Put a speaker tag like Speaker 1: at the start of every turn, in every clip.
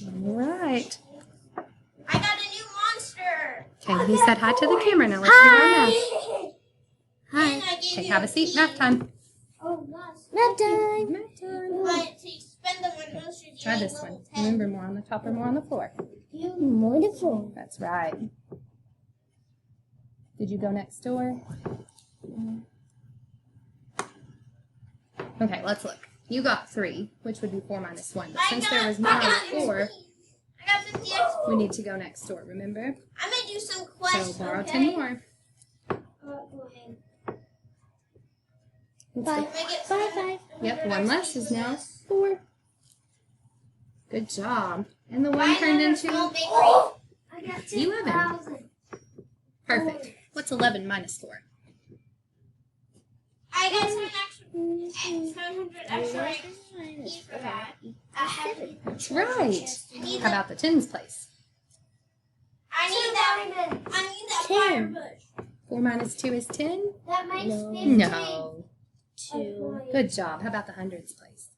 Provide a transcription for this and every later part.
Speaker 1: All right.
Speaker 2: I got a new monster.
Speaker 1: Okay, he said hi to the camera. Now let's do our math.
Speaker 2: Hi.
Speaker 1: Okay, have a seat. Math time.
Speaker 2: Oh, gosh.
Speaker 3: Math time.
Speaker 1: Math time.
Speaker 2: But to spend them on monsters, you
Speaker 1: Try
Speaker 2: need
Speaker 1: this
Speaker 2: level
Speaker 1: one.
Speaker 2: 10.
Speaker 1: Remember, more on the top or more on the floor.
Speaker 3: Wonderful.
Speaker 1: That's right. Did you go next door? Okay, let's look. You got 3, which would be 4 minus 1. But since there was more on the floor,
Speaker 2: I got 50 extra.
Speaker 1: we need to go next door, remember?
Speaker 2: I'm going to do some quests,
Speaker 1: So borrow
Speaker 2: okay?
Speaker 1: 10 more.
Speaker 2: Go ahead.
Speaker 1: Let's
Speaker 2: Make it
Speaker 3: 5.
Speaker 1: Yep, 1 less is now 4. Good job. And the 1 turned into
Speaker 2: I got
Speaker 1: 11. Perfect. What's 11 minus 4?
Speaker 2: I got 700 extra. He forgot. I have it.
Speaker 1: That's right. How about the tens place?
Speaker 2: I need that fire
Speaker 3: 10.
Speaker 2: bush.
Speaker 1: 4 minus 2 is 10?
Speaker 2: That makes
Speaker 3: No.
Speaker 2: 15.
Speaker 1: No.
Speaker 3: 2.
Speaker 1: Good job. How about the hundreds place?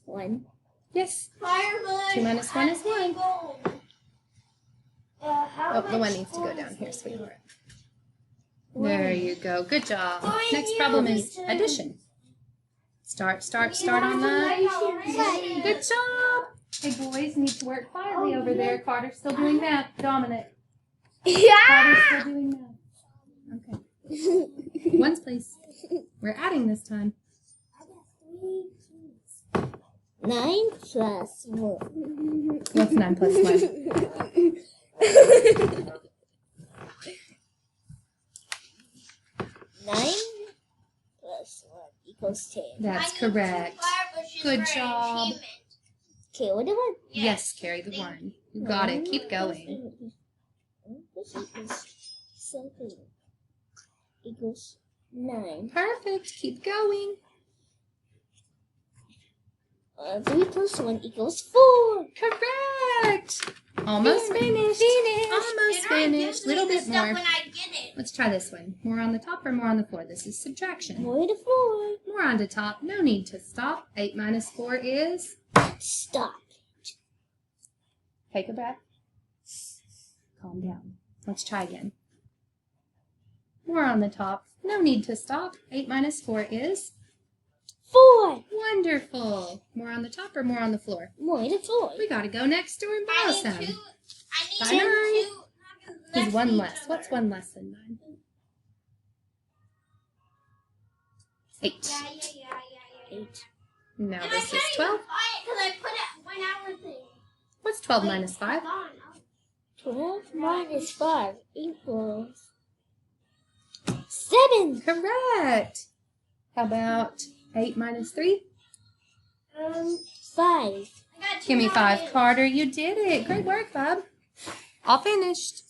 Speaker 3: 1.
Speaker 1: Yes.
Speaker 2: Fire bush.
Speaker 1: 2 minus 1 is 1.
Speaker 2: Gold.
Speaker 1: Oh, the 1 needs to go down here, sweetheart. There you go. Good job. Next problem is addition. Start on the... Good job. Hey, boys, need to work quietly over there. Carter's still doing math. Dominic. Carter's still doing math. Okay. Ones, please. We're adding this time.
Speaker 3: 9 plus 1.
Speaker 1: What's 9 plus 1?
Speaker 3: 9 plus 1 equals 10.
Speaker 1: That's correct. Good job.
Speaker 3: Okay, what do I?
Speaker 1: Yes, carry the 1. You got it. Keep going.
Speaker 3: This equals 7 equals 9.
Speaker 1: Perfect. Keep going.
Speaker 3: 3 plus 1 equals 4.
Speaker 1: Correct. Almost finished. Almost finished. Little bit more.
Speaker 2: When I get it.
Speaker 1: Let's try this one. More on the top or more on the floor? This is subtraction.
Speaker 3: More to 4.
Speaker 1: More on the top. No need to stop. 8 minus 4 is...
Speaker 3: Stop.
Speaker 1: Take a breath. Calm down. Let's try again. More on the top. No need to stop. 8 minus 4 is...
Speaker 3: 4.
Speaker 1: Wonderful. More on the top or more on the floor?
Speaker 3: More to 4.
Speaker 1: We gotta go next door and borrow some.
Speaker 2: I need
Speaker 1: Bye.
Speaker 2: 2.
Speaker 1: He's 1 less. What's 1 less than 9? 8.
Speaker 2: Yeah.
Speaker 3: 8.
Speaker 1: Now
Speaker 2: And
Speaker 1: this
Speaker 2: I
Speaker 1: is
Speaker 2: can't
Speaker 1: 12.
Speaker 2: even buy it because I put it when I was in.
Speaker 1: What's 12 minus 5?
Speaker 3: 12 minus 5 equals 7.
Speaker 1: Correct. How about 8 minus 3?
Speaker 3: 5.
Speaker 1: Give me 5, Carter. You did it. Great work, Bob. All finished.